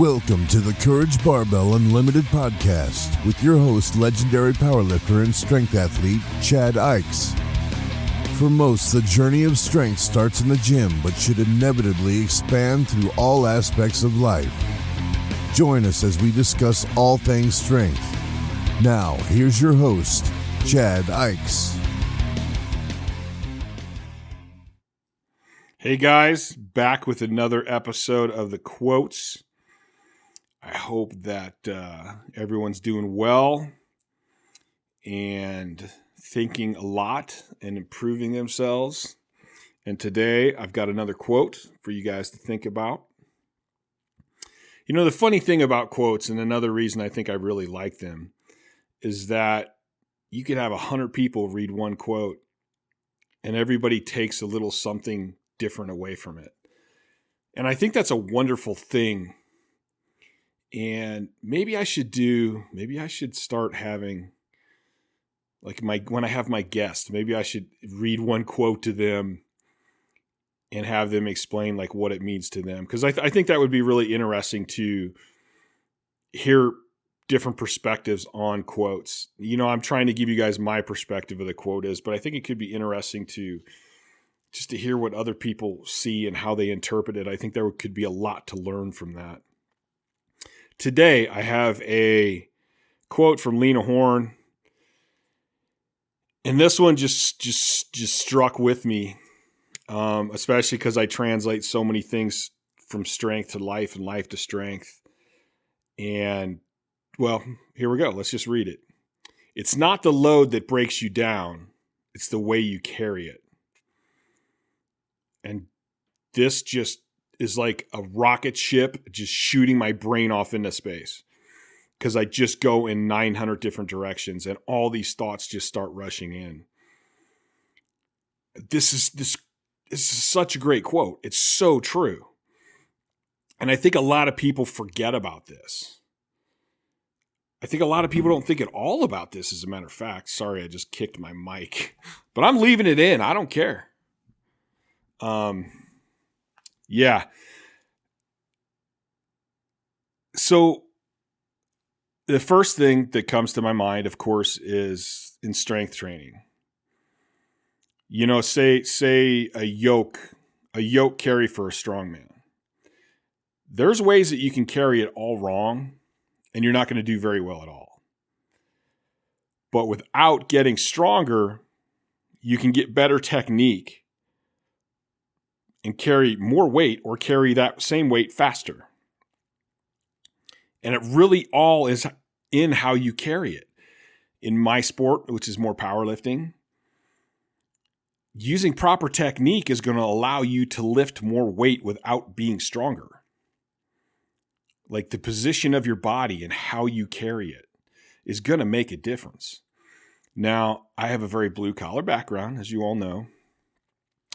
Welcome to the Courage Barbell Unlimited podcast with your host, legendary powerlifter and strength athlete, Chad Ikes. For most, the journey of strength starts in the gym, but should inevitably expand through all aspects of life. Join us as we discuss all things strength. Now, here's your host, Chad Ikes. Hey guys, back with another episode of the Quotes. I hope that everyone's doing well and thinking a lot and improving themselves. And today I've got another quote for you guys to think about. You know, the funny thing about quotes, and another reason I think I really like them, is that you could have 100 people read one quote and everybody takes a little something different away from it. And I think that's a wonderful thing. And maybe I should start having, like, when I have my guests, maybe I should read one quote to them and have them explain like what it means to them. Because I think that would be really interesting to hear different perspectives on quotes. You know, I'm trying to give you guys my perspective of the quote is, but I think it could be interesting to hear what other people see and how they interpret it. I think there could be a lot to learn from that. Today, I have a quote from Lena Horne, and this one just struck with me, especially because I translate so many things from strength to life and life to strength. And, well, here we go. Let's just read it. It's not the load that breaks you down. It's the way you carry it. And this just is like a rocket ship just shooting my brain off into space because I just go in 900 different directions and all these thoughts just start rushing in. This is such a great quote. It's so true. And I think a lot of people forget about this. I think a lot of people don't think at all about this, as a matter of fact. Sorry, I just kicked my mic. But I'm leaving it in. I don't care. Yeah. So the first thing that comes to my mind, of course, is in strength training. You know, say a yoke carry for a strong man. There's ways that you can carry it all wrong, and you're not going to do very well at all. But without getting stronger, you can get better technique and carry more weight or carry that same weight faster. And it really all is in how you carry it. In my sport, which is more powerlifting, using proper technique is going to allow you to lift more weight without being stronger. Like the position of your body and how you carry it is going to make a difference. Now, I have a very blue collar background, as you all know.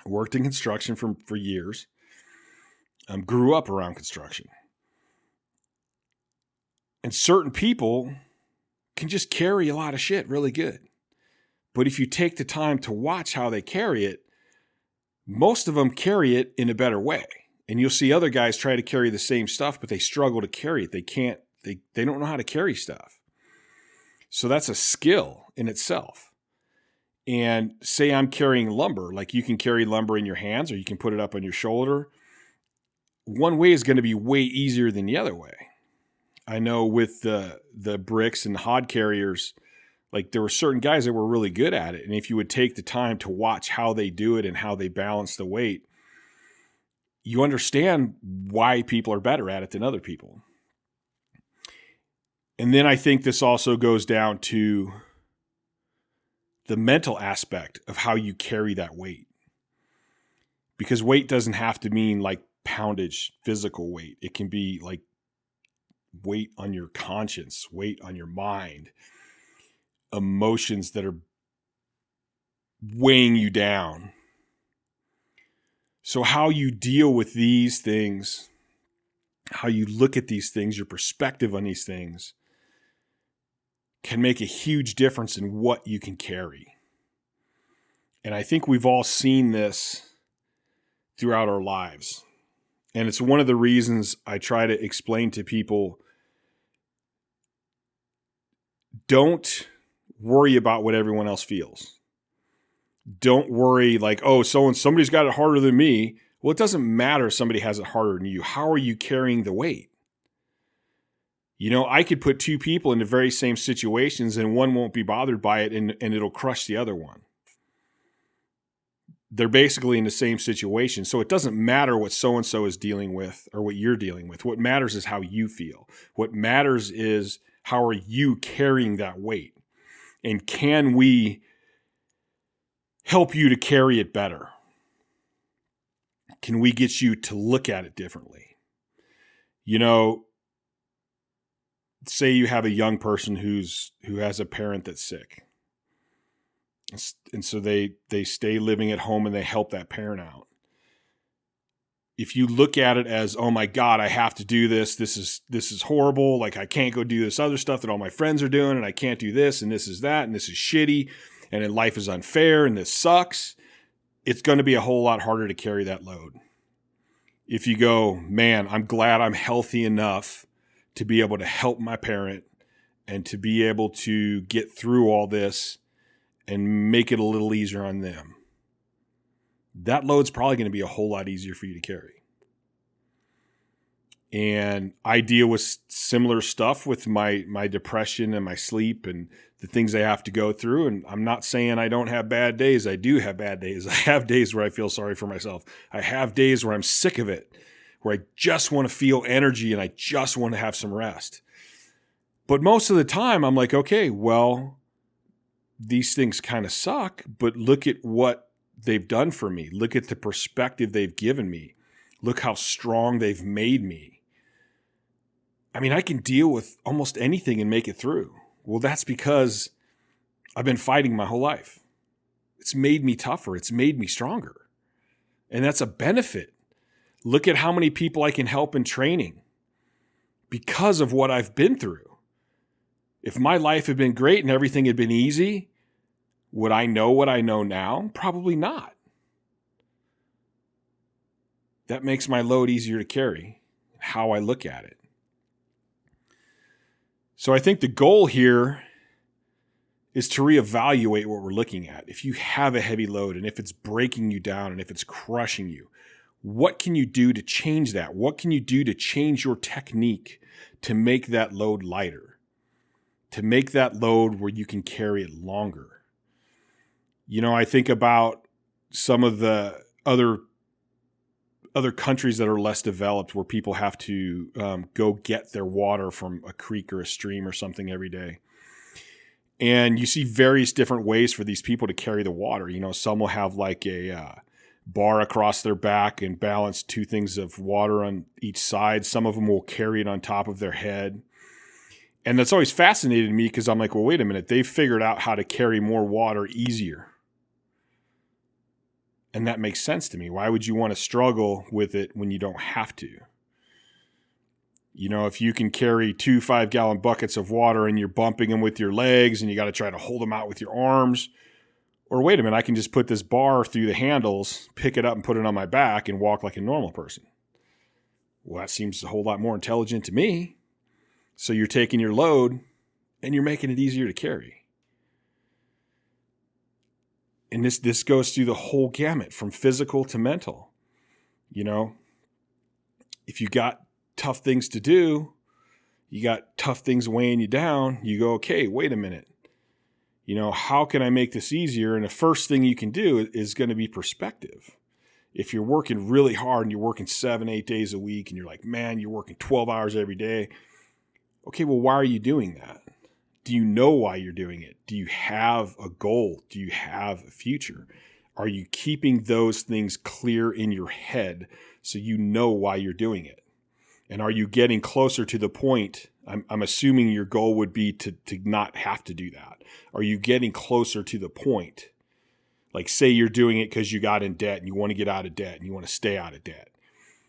I worked in construction for years. Grew up around construction. And certain people can just carry a lot of shit really good. But if you take the time to watch how they carry it, most of them carry it in a better way. And you'll see other guys try to carry the same stuff, but they struggle to carry it. They don't know how to carry stuff. So that's a skill in itself. And say I'm carrying lumber, like you can carry lumber in your hands or you can put it up on your shoulder. One way is going to be way easier than the other way. I know with the bricks and hod carriers, like there were certain guys that were really good at it. And if you would take the time to watch how they do it and how they balance the weight, you understand why people are better at it than other people. And then I think this also goes down to the mental aspect of how you carry that weight. Because weight doesn't have to mean like poundage, physical weight. It can be like weight on your conscience, weight on your mind, emotions that are weighing you down. So how you deal with these things, how you look at these things, your perspective on these things can make a huge difference in what you can carry. And I think we've all seen this throughout our lives. And it's one of the reasons I try to explain to people, don't worry about what everyone else feels. Don't worry like, oh, somebody's got it harder than me. Well, it doesn't matter if somebody has it harder than you. How are you carrying the weight? I could put two people in the very same situations and one won't be bothered by it and it'll crush the other one. They're basically in the same situation. So it doesn't matter what so-and-so is dealing with or what you're dealing with. What matters is how you feel. What matters is how are you carrying that weight? And can we help you to carry it better? Can we get you to look at it differently? Say you have a young person who has a parent that's sick. And so they stay living at home and they help that parent out. If you look at it as, oh my God, I have to do this. This is horrible. Like I can't go do this other stuff that all my friends are doing, and I can't do this, and this is that, and this is shitty, and then life is unfair, and this sucks. It's going to be a whole lot harder to carry that load. If you go, man, I'm glad I'm healthy enough to be able to help my parent and to be able to get through all this and make it a little easier on them. That load's probably going to be a whole lot easier for you to carry. And I deal with similar stuff with my depression and my sleep and the things I have to go through. And I'm not saying I don't have bad days. I do have bad days. I have days where I feel sorry for myself. I have days where I'm sick of it, where I just want to feel energy and I just want to have some rest. But most of the time I'm like, okay, well, these things kind of suck, but look at what they've done for me. Look at the perspective they've given me. Look how strong they've made me. I mean, I can deal with almost anything and make it through. Well, that's because I've been fighting my whole life. It's made me tougher. It's made me stronger. And that's a benefit. Look at how many people I can help in training because of what I've been through. If my life had been great and everything had been easy, would I know what I know now? Probably not. That makes my load easier to carry, how I look at it. So I think the goal here is to reevaluate what we're looking at. If you have a heavy load and if it's breaking you down and if it's crushing you, what can you do to change that? What can you do to change your technique to make that load lighter? To make that load where you can carry it longer? I think about some of the other countries that are less developed where people have to go get their water from a creek or a stream or something every day. And you see various different ways for these people to carry the water. Some will have like a bar across their back and balance two things of water on each side. Some of them will carry it on top of their head. And that's always fascinated me because I'm like, well, wait a minute. They've figured out how to carry more water easier. And that makes sense to me. Why would you want to struggle with it when you don't have to? If you can carry 2 5-gallon buckets of water and you're bumping them with your legs and you got to try to hold them out with your arms, or wait a minute, I can just put this bar through the handles, pick it up and put it on my back and walk like a normal person. Well, that seems a whole lot more intelligent to me. So you're taking your load and you're making it easier to carry. And this goes through the whole gamut from physical to mental. If you got tough things to do, you got tough things weighing you down, you go, okay, wait a minute. How can I make this easier? And the first thing you can do is going to be perspective. If you're working really hard and you're working 7-8 days a week and you're like, man, you're working 12 hours every day. Okay, well, why are you doing that? Do you know why you're doing it? Do you have a goal? Do you have a future? Are you keeping those things clear in your head so you know why you're doing it? And are you getting closer to the point? I'm assuming your goal would be to not have to do that. Are you getting closer to the point? Like say you're doing it because you got in debt and you want to get out of debt and you want to stay out of debt.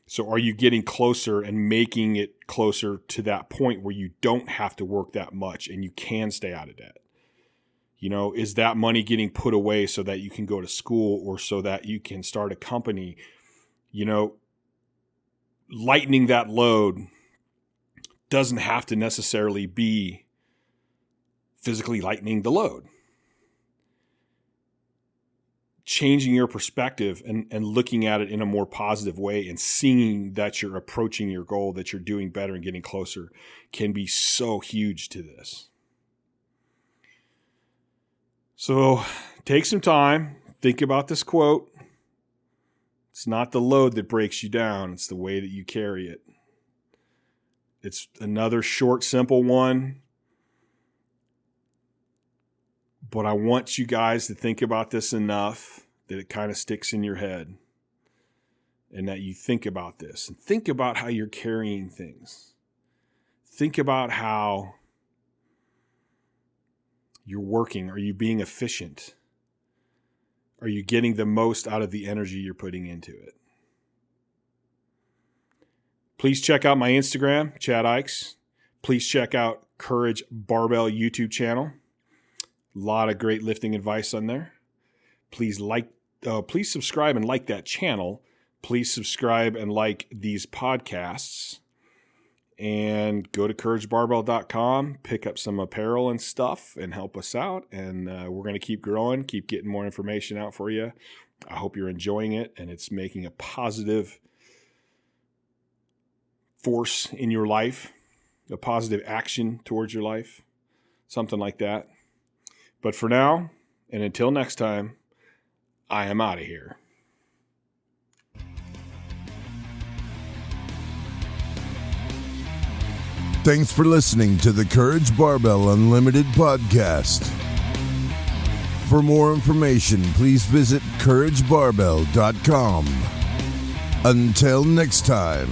So are you getting closer and making it closer to that point where you don't have to work that much and you can stay out of debt? Is that money getting put away so that you can go to school or so that you can start a company? lightening that load doesn't have to necessarily be physically lightening the load. Changing your perspective and looking at it in a more positive way and seeing that you're approaching your goal, that you're doing better and getting closer, can be so huge to this. So take some time, think about this quote. It's not the load that breaks you down, it's the way that you carry it. It's another short, simple one. But I want you guys to think about this enough that it kind of sticks in your head and that you think about this and think about how you're carrying things. Think about how you're working. Are you being efficient? Are you getting the most out of the energy you're putting into it? Please check out my Instagram, Chad Ikes. Please check out Courage Barbell YouTube channel. A lot of great lifting advice on there. Please subscribe and like that channel. Please subscribe and like these podcasts. And go to couragebarbell.com, pick up some apparel and stuff and help us out. And we're going to keep growing, keep getting more information out for you. I hope you're enjoying it and it's making a positive force in your life, a positive action towards your life, something like that. But for now, and until next time, I am out of here. Thanks for listening to the Courage Barbell Unlimited podcast. For more information, please visit couragebarbell.com. Until next time.